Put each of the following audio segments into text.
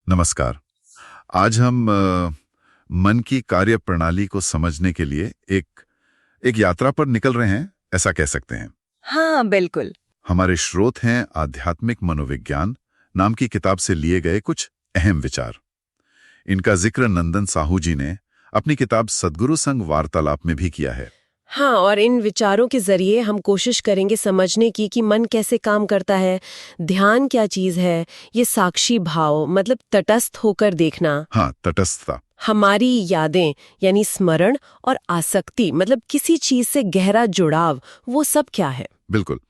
नमस्कार। आज हम मन की कार्य प्रणाली को समझने के लिए एक यात्रा पर निकल रहे हैं, ऐसा कह सकते हैं। हाँ बिल्कुल। हमारे स्रोत हैं आध्यात्मिक मनोविज्ञान नाम की किताब से लिए गए कुछ अहम विचार। इनका जिक्र नंदन साहू जी ने अपनी किताब सद्गुरु संग वार्तालाप में भी किया है। हाँ, और इन विचारों के जरिए हम कोशिश करेंगे समझने की कि मन कैसे काम करता है, ध्यान क्या चीज है, ये साक्षी भाव मतलब तटस्थ होकर देखना, हाँ, तटस्थता। हमारी यादें यानी स्मरण और आसक्ति मतलब किसी चीज से गहरा जुड़ाव, वो सब क्या है। बिल्कुल।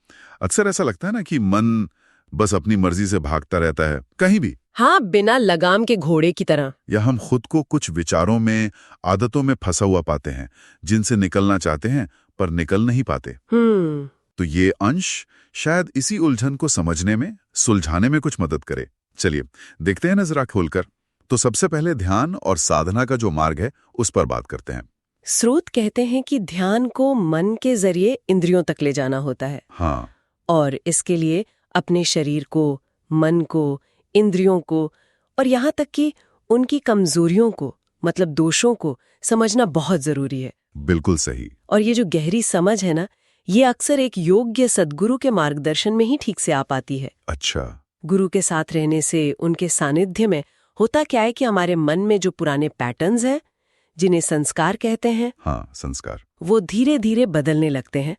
अक्सर ऐसा लगता है ना कि मन बस अपनी मर्जी से भागता रहता है कहीं भी, हाँ, बिना लगाम के घोड़े की तरह। या हम खुद को कुछ विचारों में, आदतों में फंसा हुआ पाते हैं जिनसे निकलना चाहते हैं पर निकल नहीं पाते। तो ये अंश शायद इसी उलझन को समझने में, सुलझाने में कुछ मदद करे। चलिए देखते हैं नजरा खोलकर। तो सबसे पहले ध्यान और साधना का जो मार्ग है उस पर बात करते हैं। स्रोत कहते हैं कि ध्यान को मन के जरिए इंद्रियों तक ले जाना होता है। हाँ, और इसके लिए अपने शरीर को, मन को, इंद्रियों को और यहाँ तक कि उनकी कमजोरियों को मतलब दोषों को समझना बहुत जरूरी है। बिल्कुल सही। और ये जो गहरी समझ है ना, ये अक्सर एक योग्य सद्गुरु के मार्गदर्शन में ही ठीक से आ पाती है। अच्छा। गुरु के साथ रहने से, उनके सानिध्य में होता क्या है कि हमारे मन में जो पुराने पैटर्न्स हैं, जिन्हें संस्कार कहते हैं, हाँ, संस्कार। वो धीरे धीरे बदलने लगते हैं।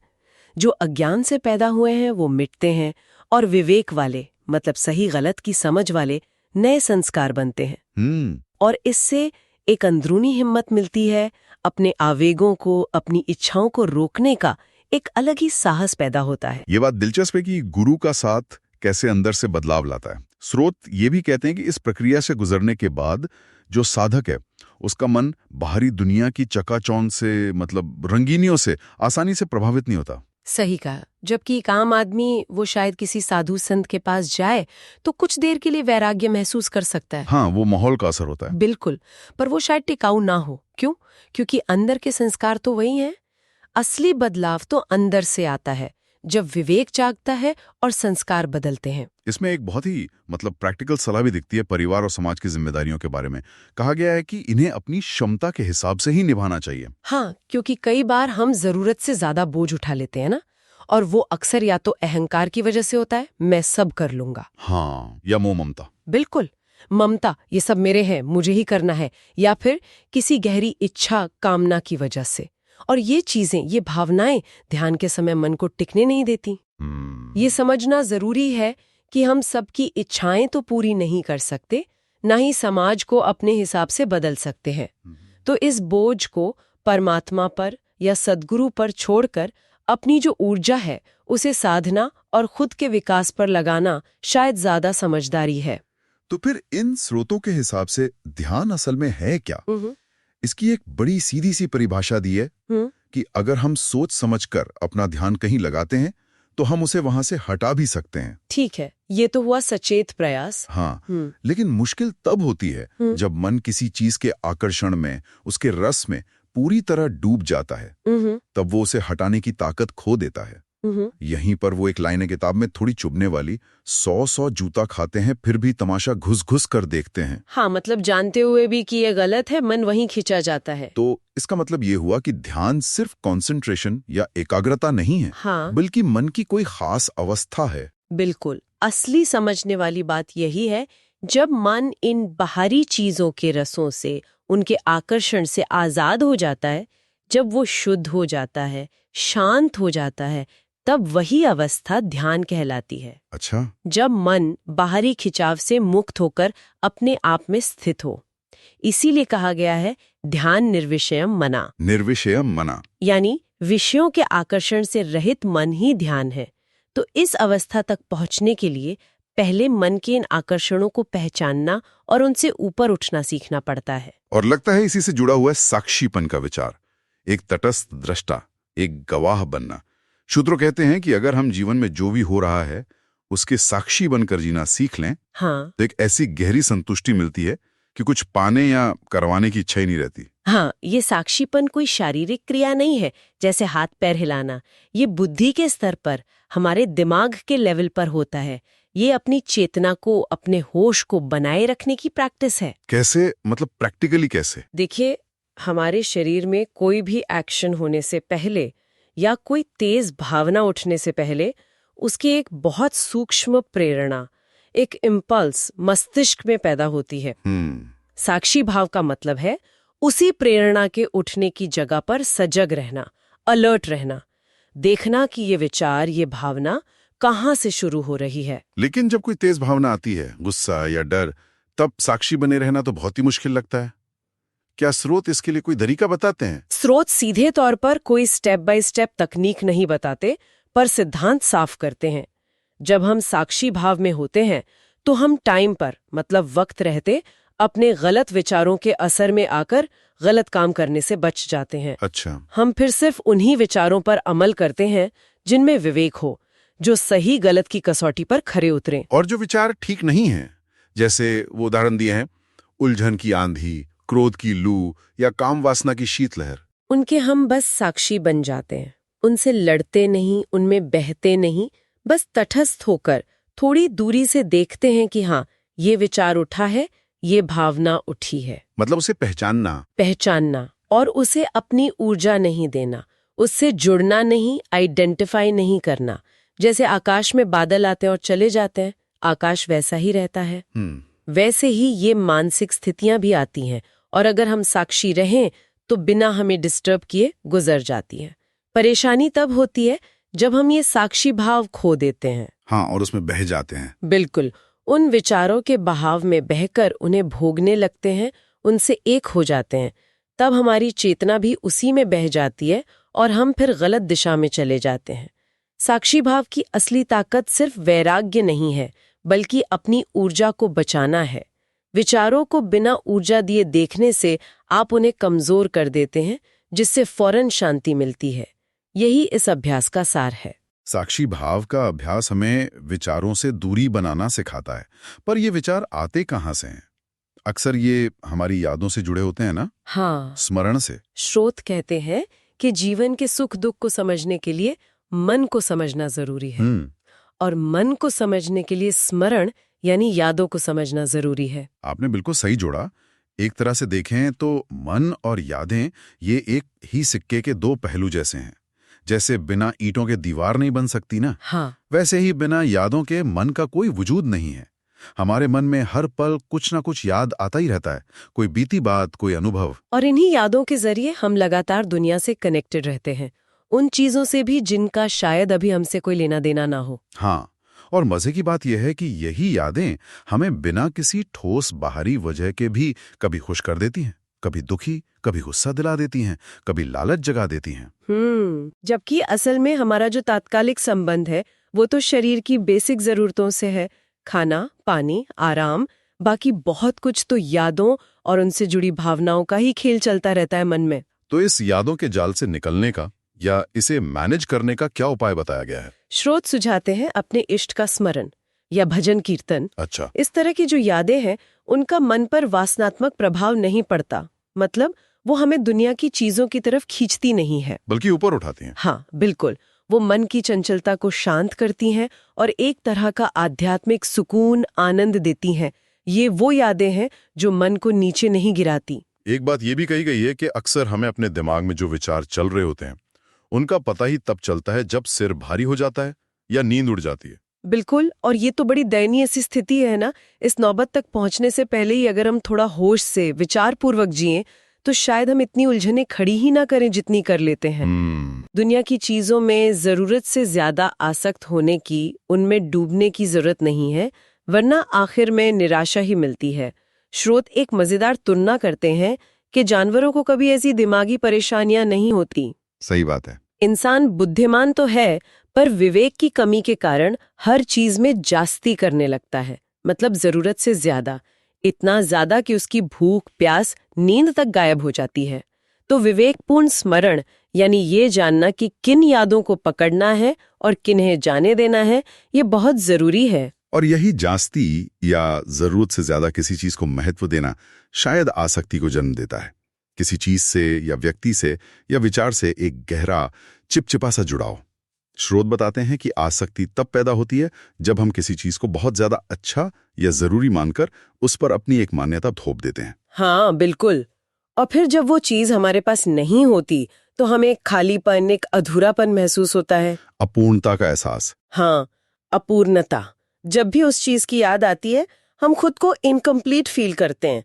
जो अज्ञान से पैदा हुए हैं वो मिटते हैं और विवेक वाले मतलब सही गलत की समझ वाले नए संस्कार बनते हैं। और इससे एक अंदरूनी हिम्मत मिलती है, अपने आवेगों को, अपनी इच्छाओं को रोकने का एक अलग ही साहस पैदा होता है। ये बात दिलचस्प है कि गुरु का साथ कैसे अंदर से बदलाव लाता है। स्रोत ये भी कहते हैं कि इस प्रक्रिया से गुजरने के बाद जो साधक है उसका मन बाहरी दुनिया की चकाचौंध से, मतलब रंगीनियों से आसानी से प्रभावित नहीं होता। सही कहा। जबकि एक आम आदमी वो शायद किसी साधु संत के पास जाए तो कुछ देर के लिए वैराग्य महसूस कर सकता है। हाँ, वो माहौल का असर होता है। बिल्कुल, पर वो शायद टिकाऊ ना हो। क्यों? क्योंकि अंदर के संस्कार तो वही हैं। असली बदलाव तो अंदर से आता है, जब विवेक जागता है और संस्कार बदलते हैं। इसमें एक बहुत ही प्रैक्टिकल सलाह भी दिखती है परिवार और समाज की जिम्मेदारियों के बारे में। कहा गया है कि इन्हें अपनी क्षमता के हिसाब से ही निभाना चाहिए। हाँ, क्योंकि कई बार हम जरूरत से ज्यादा बोझ उठा लेते हैं ना, और वो अक्सर या तो अहंकार की वजह से होता है, मैं सब कर लूंगा। हाँ, या मोह ममता। बिल्कुल, ममता, ये सब मेरे हैं, मुझे ही करना है, या फिर किसी गहरी इच्छा कामना की वजह से। और ये चीजें, ये भावनाएं ध्यान के समय मन को टिकने नहीं देती। ये समझना जरूरी है कि हम सबकी इच्छाएं तो पूरी नहीं कर सकते, ना ही समाज को अपने हिसाब से बदल सकते हैं। तो इस बोझ को परमात्मा पर या सद्गुरु पर छोड़कर अपनी जो ऊर्जा है उसे साधना और खुद के विकास पर लगाना शायद ज्यादा समझदारी है। तो फिर इन स्रोतों के हिसाब से ध्यान असल में है क्या? इसकी एक बड़ी सीधी सी परिभाषा दी है कि अगर हम सोच समझकर अपना ध्यान कहीं लगाते हैं तो हम उसे वहां से हटा भी सकते हैं। ठीक है, ये तो हुआ सचेत प्रयास। हाँ, लेकिन मुश्किल तब होती है जब मन किसी चीज के आकर्षण में, उसके रस में पूरी तरह डूब जाता है। तब वो उसे हटाने की ताकत खो देता है। यहीं पर वो एक लाइन है किताब में थोड़ी चुभने वाली, 100 जूता खाते हैं फिर भी तमाशा घुस घुस कर देखते हैं। हाँ, मतलब जानते हुए भी कि ये गलत है, मन वहीं खिंचा जाता है। तो इसका मतलब ये हुआ कि ध्यान सिर्फ कंसंट्रेशन या एकाग्रता नहीं है, हाँ, बल्कि मन की कोई खास अवस्था है। बिल्कुल। असली समझने वाली बात यही है, जब मन इन बाहरी चीजों के रसों से, उनके आकर्षण से आजाद हो जाता है, जब वो शुद्ध हो जाता है, शांत हो जाता है, तब वही अवस्था ध्यान कहलाती है। अच्छा। जब मन बाहरी खिंचाव से मुक्त होकर अपने आप में स्थित हो। इसीलिए कहा गया है ध्यान निर्विषयम मना। निर्विषयम मना यानी विषयों के आकर्षण से रहित मन ही ध्यान है। तो इस अवस्था तक पहुंचने के लिए पहले मन के इन आकर्षणों को पहचानना और उनसे ऊपर उठना सीखना पड़ता है। और लगता है इसी से जुड़ा हुआ है साक्षीपन का विचार, एक तटस्थ दृष्टा, एक गवाह बनना। सूत्रों कहते हैं कि अगर हम जीवन में जो भी हो रहा है उसके साक्षी बनकर जीना सीख लें, हाँ, तो एक ऐसी गहरी संतुष्टि मिलती है कि कुछ पाने या करवाने की इच्छा ही नहीं रहती। हाँ, ये साक्षीपन कोई शारीरिक क्रिया नहीं है जैसे हाथ पैर हिलाना। ये बुद्धि के स्तर पर, हमारे दिमाग के लेवल पर होता है। ये अपनी चेतना को, अपने होश को बनाए रखने की प्रैक्टिस है। कैसे, मतलब प्रैक्टिकली कैसे? देखिए, हमारे शरीर में कोई भी एक्शन होने से पहले या कोई तेज भावना उठने से पहले उसकी एक बहुत सूक्ष्म प्रेरणा, एक इम्पल्स मस्तिष्क में पैदा होती है। साक्षी भाव का मतलब है उसी प्रेरणा के उठने की जगह पर सजग रहना, अलर्ट रहना, देखना कि ये विचार, ये भावना कहाँ से शुरू हो रही है। लेकिन जब कोई तेज भावना आती है, गुस्सा या डर, तब साक्षी बने रहना तो बहुत ही मुश्किल लगता है। क्या स्रोत इसके लिए कोई तरीका बताते हैं? स्रोत सीधे तौर पर कोई स्टेप बाय स्टेप तकनीक नहीं बताते, पर सिद्धांत साफ करते हैं। जब हम साक्षी भाव में होते हैं तो हम टाइम पर, मतलब वक्त रहते, अपने गलत विचारों के असर में आकर गलत काम करने से बच जाते हैं। अच्छा। हम फिर सिर्फ उन्हीं विचारों पर अमल करते हैं जिनमें विवेक हो, जो सही गलत की कसौटी पर खरे उतरें। और जो विचार ठीक नहीं है, जैसे वो उदाहरण दिए हैं, उलझन की आंधी, क्रोध की लू या काम वासना की शीतलहर, उनके हम बस साक्षी बन जाते हैं। उनसे लड़ते नहीं, उनमें बहते नहीं, बस तटस्थ होकर थोड़ी दूरी से देखते हैं कि हाँ, ये विचार उठा है, ये भावना उठी है। मतलब उसे पहचानना और उसे अपनी ऊर्जा नहीं देना, उससे जुड़ना नहीं, आइडेंटिफाई नहीं करना। जैसे आकाश में बादल आते हैं और चले जाते हैं, आकाश वैसा ही रहता है। वैसे ही ये मानसिक स्थितियां भी आती हैं, और अगर हम साक्षी रहें तो बिना हमें डिस्टर्ब किए गुजर जाती हैं। परेशानी तब होती है जब हम ये साक्षी भाव खो देते हैं। हाँ, और उसमें बह जाते हैं। बिल्कुल, उन विचारों के बहाव में बहकर उन्हें भोगने लगते हैं, उनसे एक हो जाते हैं। तब हमारी चेतना भी उसी में बह जाती है और हम फिर गलत दिशा में चले जाते हैं। साक्षी भाव की असली ताकत सिर्फ वैराग्य नहीं है, बल्कि अपनी ऊर्जा को बचाना है। विचारों को बिना ऊर्जा दिए देखने से आप उन्हें कमजोर कर देते हैं, जिससे फौरन शांति मिलती है। यही इस अभ्यास का सार है। साक्षी भाव का अभ्यास हमें विचारों से दूरी बनाना सिखाता है, पर ये विचार आते कहाँ से हैं? अक्सर ये हमारी यादों से जुड़े होते हैं ना? हाँ, स्मरण से। स्रोत कहते हैं कि जीवन के सुख दुख को समझने के लिए मन को समझना जरूरी है, और मन को समझने के लिए स्मरण यानी यादों को समझना जरूरी है। आपने बिल्कुल सही जोड़ा। एक तरह से देखें तो मन और यादें ये एक ही सिक्के के दो पहलू जैसे हैं। जैसे बिना ईंटों के दीवार नहीं बन सकती ना, हाँ, वैसे ही बिना यादों के मन का कोई वजूद नहीं है। हमारे मन में हर पल कुछ ना कुछ याद आता ही रहता है, कोई बीती बात, कोई अनुभव। और इन्हीं यादों के जरिए हम लगातार दुनिया से कनेक्टेड रहते हैं, उन चीजों से भी जिनका शायद अभी हमसे कोई लेना देना ना हो। हाँ, और मजे की बात यह है कि यही यादें हमें बिना किसी ठोस बाहरी वजह के भी कभी खुश कर देती हैं, कभी दुखी, कभी गुस्सा दिला देती हैं, कभी लालच जगा देती हैं। जबकि असल में हमारा जो तात्कालिक संबंध है वो तो शरीर की बेसिक जरूरतों से है, खाना, पानी, आराम। बाकी बहुत कुछ तो यादों और उनसे जुड़ी भावनाओं का ही खेल चलता रहता है मन में। तो इस यादों के जाल से निकलने का या इसे मैनेज करने का क्या उपाय बताया गया है? स्रोत सुझाते हैं अपने इष्ट का स्मरण या भजन कीर्तन। अच्छा। इस तरह की जो यादें हैं उनका मन पर वासनात्मक प्रभाव नहीं पड़ता, मतलब वो हमें दुनिया की चीजों की तरफ खींचती नहीं है, बल्कि ऊपर उठाती हैं। हाँ बिल्कुल, वो मन की चंचलता को शांत करती हैं और एक तरह का आध्यात्मिक सुकून, आनंद देती हैं। ये वो यादें हैं जो मन को नीचे नहीं गिराती। एक बात ये भी कही गई है कि अक्सर हमें अपने दिमाग में जो विचार चल रहे होते हैं उनका पता ही तब चलता है जब सिर भारी हो जाता है या नींद उड़ जाती है। बिल्कुल, और ये तो बड़ी दयनीय सी स्थिति है ना। इस नौबत तक पहुंचने से पहले ही अगर हम थोड़ा होश से, विचारपूर्वक जिएं तो शायद हम इतनी उलझनें खड़ी ही ना करें जितनी कर लेते हैं। दुनिया की चीजों में जरूरत से ज्यादा आसक्त होने की, उनमें डूबने की जरूरत नहीं है, वरना आखिर में निराशा ही मिलती है। स्रोत एक मजेदार तुलना करते हैं कि जानवरों को कभी ऐसी दिमागी परेशानियां नहीं होती। सही बात है। इंसान बुद्धिमान तो है, पर विवेक की कमी के कारण हर चीज में जास्ती करने लगता है, मतलब जरूरत से ज्यादा, इतना ज्यादा कि उसकी भूख, प्यास, नींद तक गायब हो जाती है। तो विवेकपूर्ण स्मरण यानी ये जानना कि किन यादों को पकड़ना है और किन्हें जाने देना है, ये बहुत जरूरी है। और यही जास्ती या जरूरत से ज्यादा किसी चीज को महत्व देना शायद आसक्ति को जन्म देता है। किसी चीज से या व्यक्ति से या विचार से एक गहरा, चिपचिपा सा जुड़ाव। स्रोत बताते हैं कि आसक्ति तब पैदा होती है जब हम किसी चीज को बहुत ज्यादा अच्छा या जरूरी मानकर उस पर अपनी एक मान्यता थोप देते हैं। हाँ बिल्कुल। और फिर जब वो चीज हमारे पास नहीं होती तो हमें एक खालीपन, एक अधूरापन महसूस होता है। अपूर्णता का एहसास। हाँ, अपूर्णता। जब भी उस चीज की याद आती है हम खुद को इनकम्प्लीट फील करते हैं।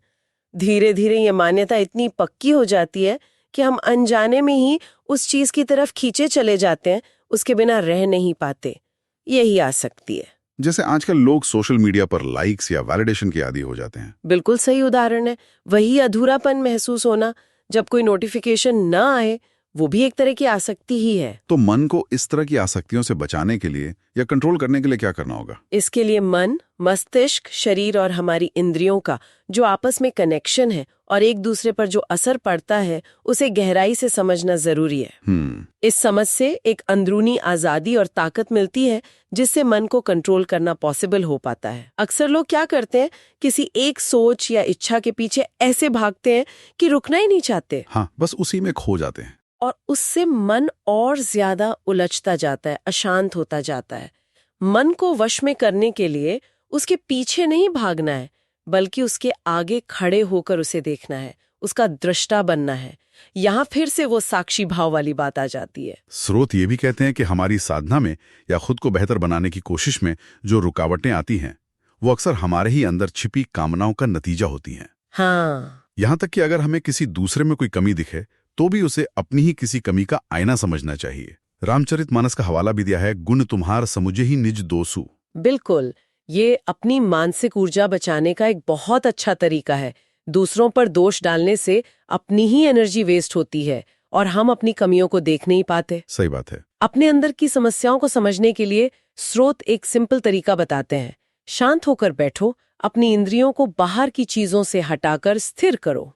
धीरे धीरे ये मान्यता इतनी पक्की हो जाती है कि हम अनजाने में ही उस चीज की तरफ खींचे चले जाते हैं, उसके बिना रह नहीं पाते। यही आसक्ति है। जैसे आजकल लोग सोशल मीडिया पर लाइक्स या वैलिडेशन के आदी हो जाते हैं। बिल्कुल सही उदाहरण है। वही अधूरापन महसूस होना, जब कोई नोटिफिकेशन न आए, वो भी एक तरह की आसक्ति ही है। तो मन को इस तरह की आसक्तियों से बचाने के लिए या कंट्रोल करने के लिए क्या करना होगा? इसके लिए मन, मस्तिष्क, शरीर और हमारी इंद्रियों का जो आपस में कनेक्शन है और एक दूसरे पर जो असर पड़ता है उसे गहराई से समझना जरूरी है। इस समझ से एक अंदरूनी आजादी और ताकत मिलती है जिससे मन को कंट्रोल करना पॉसिबल हो पाता है। अक्सर लोग क्या करते हैं, किसी एक सोच या इच्छा के पीछे ऐसे भागते हैं कि रुकना ही नहीं चाहते। हाँ, बस उसी में खो जाते हैं। और उससे मन और ज्यादा उलझता जाता है, अशांत होता जाता है। मन को वश में करने के लिए उसके पीछे नहीं भागना है, बल्कि उसके आगे खड़े होकर उसे देखना है, उसका दृष्टा बनना है। यहाँ फिर से वो साक्षी भाव वाली बात आ जाती है। स्रोत ये भी कहते हैं कि हमारी साधना में या खुद को बेहतर बनाने की कोशिश में जो रुकावटें आती हैं, वो अक्सर हमारे ही अंदर छिपी कामनाओं का नतीजा होती हैं। हाँ, यहाँ तक कि अगर हमें किसी दूसरे में कोई कमी दिखे तो भी उसे अपनी ही किसी कमी का आईना समझना चाहिए। रामचरितमानस का हवाला भी दिया है, गुण तुम्हार समुझे ही निज दोषु। बिल्कुल, ये अपनी मानसिक ऊर्जा बचाने का एक बहुत अच्छा तरीका है। दूसरों पर दोष डालने से अपनी ही एनर्जी वेस्ट होती है और हम अपनी कमियों को देख नहीं पाते। सही बात है। अपने अंदर की समस्याओं को समझने के लिए स्रोत एक सिंपल तरीका बताते हैं। शांत होकर बैठो, अपनी इंद्रियों को बाहर की चीजों से हटाकर स्थिर करो।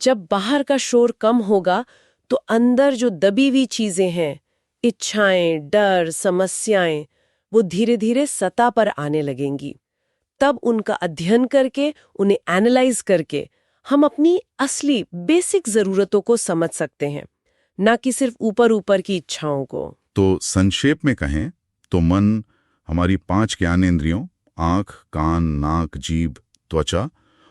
जब बाहर का शोर कम होगा तो अंदर जो दबी हुई चीजें हैं, इच्छाएं, डर, समस्याएं, वो धीरे धीरे सतह पर आने लगेंगी। तब उनका अध्ययन करके, उन्हें एनालाइज करके हम अपनी असली बेसिक जरूरतों को समझ सकते हैं, ना कि सिर्फ ऊपर ऊपर की इच्छाओं को। तो संक्षेप में कहें तो मन हमारी 5 ज्ञानेंद्रियों आंख, कान, नाक, जीभ, त्वचा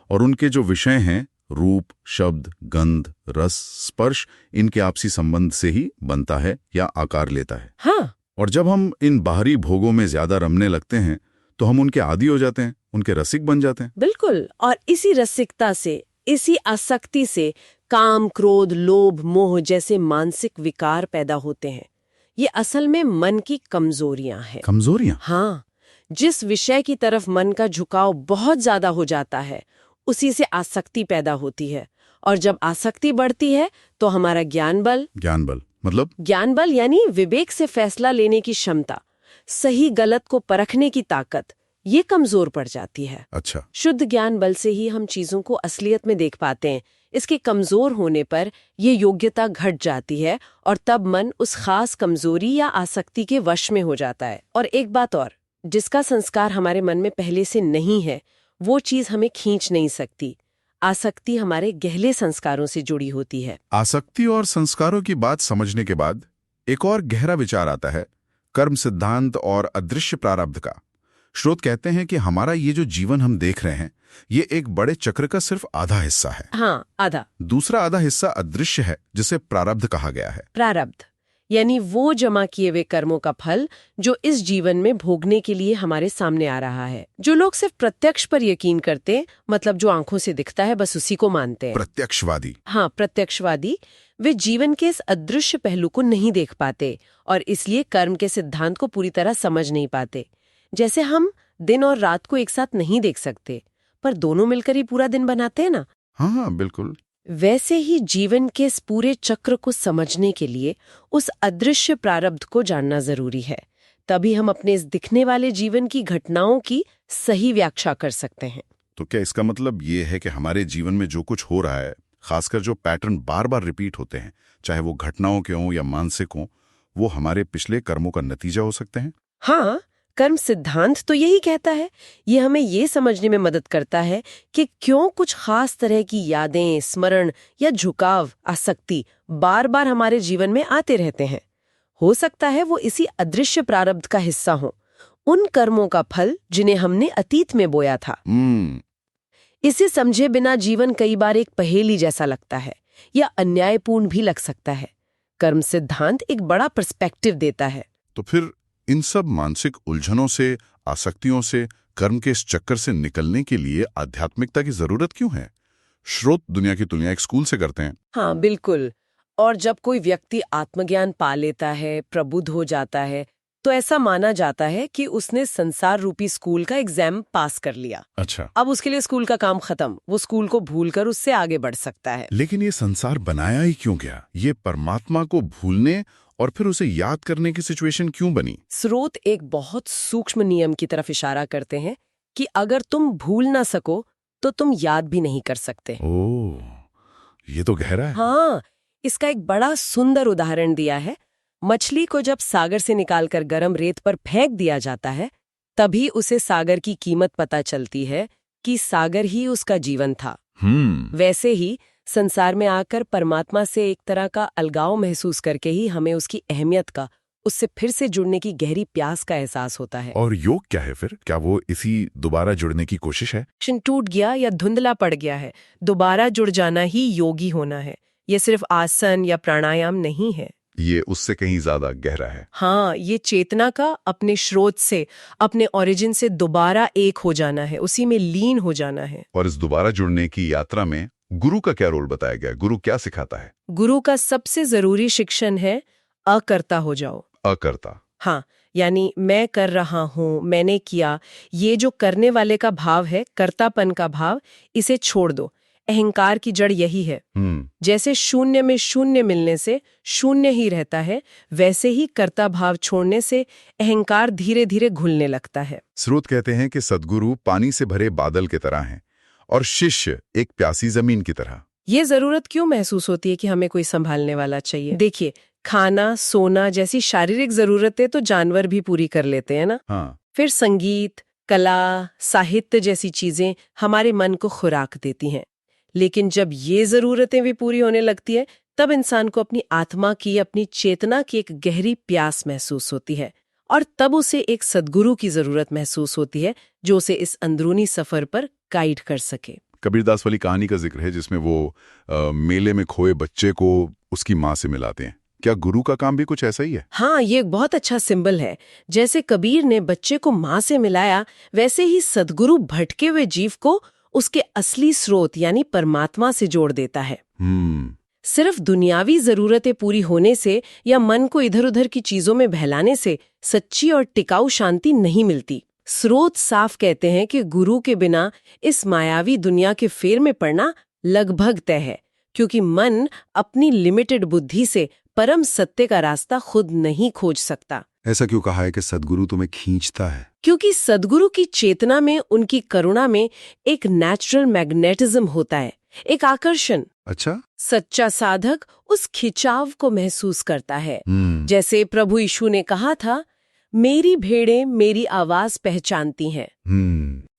और उनके जो विषय हैं रूप, शब्द, गंध, रस, स्पर्श, इनके आपसी संबंध से ही बनता है या आकार लेता है। हाँ, और जब हम इन बाहरी भोगों में ज्यादा रमने लगते हैं तो हम उनके आदी हो जाते हैं, उनके रसिक बन जाते हैं। बिल्कुल। और इसी रसिकता से, इसी आसक्ति से काम, क्रोध, लोभ, मोह जैसे मानसिक विकार पैदा होते हैं। ये असल में मन की कमजोरियां हैं। कमजोरियां? हाँ, जिस विषय की तरफ मन का झुकाव बहुत ज्यादा हो जाता है उसी से आसक्ति पैदा होती है। और जब आसक्ति बढ़ती है तो हमारा ज्ञान बल मतलब? ज्ञान बल यानी विवेक से फैसला लेने की क्षमता, सही गलत को परखने की ताकत, ये कमजोर पड़ जाती है। अच्छा। शुद्ध ज्ञान बल से ही हम चीजों को असलियत में देख पाते हैं। इसके कमजोर होने पर ये योग्यता घट जाती है और तब मन उस खास कमजोरी या आसक्ति के वश में हो जाता है। और एक बात और, जिसका संस्कार हमारे मन में पहले से नहीं है वो चीज हमें खींच नहीं सकती। आसक्ति हमारे गहरे संस्कारों से जुड़ी होती है। आसक्ति और संस्कारों की बात समझने के बाद एक और गहरा विचार आता है, कर्म सिद्धांत और अदृश्य प्रारब्ध का। स्रोत कहते हैं कि हमारा ये जो जीवन हम देख रहे हैं, ये एक बड़े चक्र का सिर्फ आधा हिस्सा है। हाँ, आधा। दूसरा आधा हिस्सा अदृश्य है, जिसे प्रारब्ध कहा गया है। प्रारब्ध यानी वो जमा किए हुए कर्मों का फल जो इस जीवन में भोगने के लिए हमारे सामने आ रहा है। जो लोग सिर्फ प्रत्यक्ष पर यकीन करते हैं, मतलब जो आंखों से दिखता है बस उसी को मानते हैं, प्रत्यक्षवादी। हाँ, प्रत्यक्षवादी, वे जीवन के इस अदृश्य पहलू को नहीं देख पाते और इसलिए कर्म के सिद्धांत को पूरी तरह समझ नहीं पाते। जैसे हम दिन और रात को एक साथ नहीं देख सकते, पर दोनों मिलकर ही पूरा दिन बनाते हैं ना। हाँ, बिल्कुल। वैसे ही जीवन के इस पूरे चक्र को समझने के लिए उस अदृश्य प्रारब्ध को जानना जरूरी है। तभी हम अपने इस दिखने वाले जीवन की घटनाओं की सही व्याख्या कर सकते हैं। तो क्या इसका मतलब ये है कि हमारे जीवन में जो कुछ हो रहा है, खासकर जो पैटर्न बार बार रिपीट होते हैं, चाहे वो घटनाओं के हों या मानसिक हों, वो हमारे पिछले कर्मों का नतीजा हो सकते हैं? हाँ, कर्म सिद्धांत तो यही कहता है। ये हमें ये समझने में मदद करता है कि क्यों कुछ खास तरह की यादें, स्मरण या झुकाव, आसक्ति बार बार हमारे जीवन में आते रहते हैं। हो सकता है वो इसी अदृश्य प्रारब्ध का हिस्सा हो, उन कर्मों का फल जिन्हें हमने अतीत में बोया था। इसे समझे बिना जीवन कई बार एक पहेली जैसा लगता है या अन्यायपूर्ण भी लग सकता है। कर्म सिद्धांत एक बड़ा पर्सपेक्टिव देता है। तो फिर इन सब मानसिक उलझनों से, आसक्तियों से, कर्म के इस चक्कर से निकलने के लिए आध्यात्मिकता की जरूरत क्यों है? श्रोत दुनिया की तुलना एक स्कूल से करते हैं। हाँ, बिल्कुल। और जब कोई व्यक्ति आत्मज्ञान पा लेता है, प्रबुद्ध हो जाता है, तो ऐसा माना जाता है कि उसने संसार रूपी स्कूल का एग्जाम पास कर लिया। अच्छा। अब उसके लिए स्कूल का काम खत्म, वो स्कूल को भूलकर उससे आगे बढ़ सकता है। लेकिन ये संसार बनाया ही क्यों गया? ये परमात्मा को भूलने और फिर उसे याद करने की सिचुएशन क्यों बनी? स्रोत एक बहुत सूक्ष्म नियम की तरफ इशारा करते हैं कि अगर तुम भूल ना सको तो तुम याद भी नहीं कर सकते। ओह, ये तो गहरा है। हाँ, इसका एक बड़ा सुंदर उदाहरण दिया है। मछली को जब सागर से निकालकर गर्म रेत पर फेंक दिया जाता है, तभी उसे सागर की कीमत पता चलती है कि सागर ही उसका जीवन था। वैसे ही संसार में आकर परमात्मा से एक तरह का अलगाव महसूस करके ही हमें उसकी अहमियत का, उससे फिर से जुड़ने की गहरी प्यास का एहसास होता है। और योग क्या है फिर? क्या वो इसी दोबारा जुड़ने की कोशिश है? टूट गया या धुंधला पड़ गया है, दोबारा जुड़ जाना ही योगी होना है। ये सिर्फ आसन या प्राणायाम नहीं है। ये उससे कहीं ज्यादा गहरा है। हाँ, ये चेतना का अपने स्रोत से, अपने ओरिजिन से दोबारा एक हो जाना है, उसी में लीन हो जाना है। और इस दोबारा जुड़ने की यात्रा में गुरु का क्या रोल बताया गया? गुरु क्या सिखाता है? गुरु का सबसे जरूरी शिक्षण है अकर्ता हो जाओ। अकर्ता। हाँ, यानी मैं कर रहा हूँ, मैंने किया, ये जो करने वाले का भाव है, कर्तापन का भाव, इसे छोड़ दो। अहंकार की जड़ यही है। जैसे शून्य में शून्य मिलने से शून्य ही रहता है, वैसे ही कर्ता भाव छोड़ने से अहंकार धीरे धीरे घुलने लगता है। स्रोत कहते हैं कि सद्गुरु पानी से भरे बादल की तरह हैं और शिष्य एक प्यासी जमीन की तरह। ये जरूरत क्यों महसूस होती है कि हमें कोई संभालने वाला चाहिए? देखिए, खाना, सोना जैसी शारीरिक जरूरतें तो जानवर भी पूरी कर लेते हैं ना। हाँ। फिर संगीत, कला, साहित्य जैसी चीजें हमारे मन को खुराक देती हैं। लेकिन जब ये जरूरतें भी पूरी होने लगती है, तब इंसान को अपनी आत्मा की, अपनी चेतना की एक गहरी प्यास महसूस होती है, और तब उसे एक सद्गुरु की जरूरत महसूस होती है जो उसे इस अंदरूनी सफर पर गाइड कर सके। कबीरदास वाली कहानी का जिक्र है जिसमें वो मेले में खोए बच्चे को उसकी माँ से मिलाते हैं। क्या गुरु का काम भी कुछ ऐसा ही है? हाँ, ये एक बहुत अच्छा सिंबल है। जैसे कबीर ने बच्चे को माँ से मिलाया, वैसे ही सद्गुरु भटके हुए जीव को उसके असली स्रोत यानी परमात्मा से जोड़ देता है। सिर्फ दुनियावी जरूरतें पूरी होने से या मन को इधर उधर की चीजों में बहलाने से सच्ची और टिकाऊ शांति नहीं मिलती। स्रोत साफ कहते हैं कि गुरु के बिना इस मायावी दुनिया के फेर में पड़ना लगभग तय है, क्योंकि मन अपनी लिमिटेड बुद्धि से परम सत्य का रास्ता खुद नहीं खोज सकता। ऐसा क्यों कहा है कि सद्गुरु तुम्हें खींचता है? क्योंकि सद्गुरु की चेतना में, उनकी करुणा में एक नेचुरल मैग्नेटिज्म होता है, एक आकर्षण। अच्छा। सच्चा साधक उस खिंचाव को महसूस करता है। जैसे प्रभु यीशु ने कहा था, मेरी भेड़ें मेरी आवाज पहचानती हैं।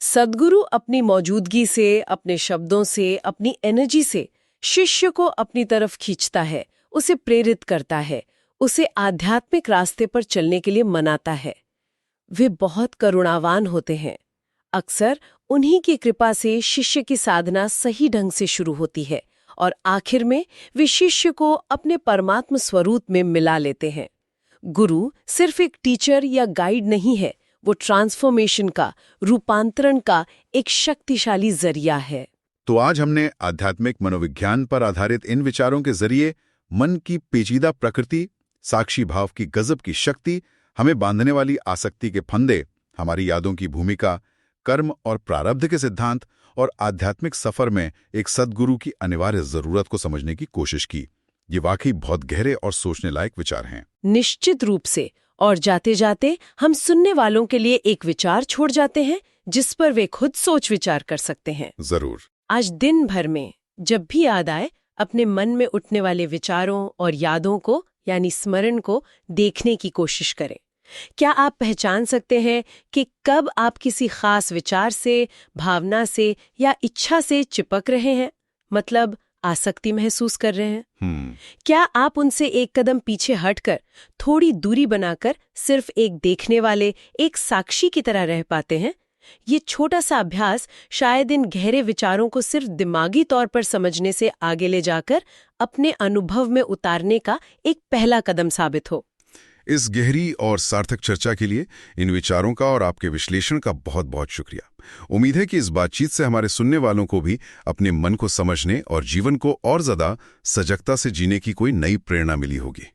सद्गुरु अपनी मौजूदगी से, अपने शब्दों से, अपनी एनर्जी से शिष्य को अपनी तरफ खींचता है, उसे प्रेरित करता है, उसे आध्यात्मिक रास्ते पर चलने के लिए मनाता है। वे बहुत करुणावान होते हैं। अक्सर उन्हीं की कृपा से शिष्य की साधना सही ढंग से शुरू होती है और आखिर में वे शिष्य को अपने परमात्म स्वरूप में मिला लेते हैं। गुरु सिर्फ एक टीचर या गाइड नहीं है, वो ट्रांसफॉर्मेशन का, रूपांतरण का एक शक्तिशाली जरिया है। तो आज हमने आध्यात्मिक मनोविज्ञान पर आधारित इन विचारों के जरिए मन की पेचीदा प्रकृति, साक्षी भाव की गजब की शक्ति, हमें बांधने वाली आसक्ति के फंदे, हमारी यादों की भूमिका, कर्म और प्रारब्ध के सिद्धांत और आध्यात्मिक सफर में एक सद्गुरु की अनिवार्य जरूरत को समझने की कोशिश की। ये वाकई बहुत गहरे और सोचने लायक विचार हैं। निश्चित रूप से। और जाते जाते हम सुनने वालों के लिए एक विचार छोड़ जाते हैं जिस पर वे खुद सोच विचार कर सकते हैं। जरूर। आज दिन भर में जब भी याद आए, अपने मन में उठने वाले विचारों और यादों को यानी स्मरण को देखने की कोशिश करें। क्या आप पहचान सकते हैं कि कब आप किसी खास विचार से, भावना से या इच्छा से चिपक रहे हैं? मतलब आसक्ति महसूस कर रहे हैं? क्या आप उनसे एक कदम पीछे हटकर, थोड़ी दूरी बनाकर सिर्फ एक देखने वाले, एक साक्षी की तरह रह पाते हैं? ये छोटा सा अभ्यास शायद इन गहरे विचारों को सिर्फ दिमागी तौर पर समझने से आगे ले जाकर अपने अनुभव में उतारने का एक पहला कदम साबित हो। इस गहरी और सार्थक चर्चा के लिए इन विचारों का और आपके विश्लेषण का बहुत बहुत शुक्रिया। उम्मीद है कि इस बातचीत से हमारे सुनने वालों को भी अपने मन को समझने और जीवन को और ज्यादा सजगता से जीने की कोई नई प्रेरणा मिली होगी।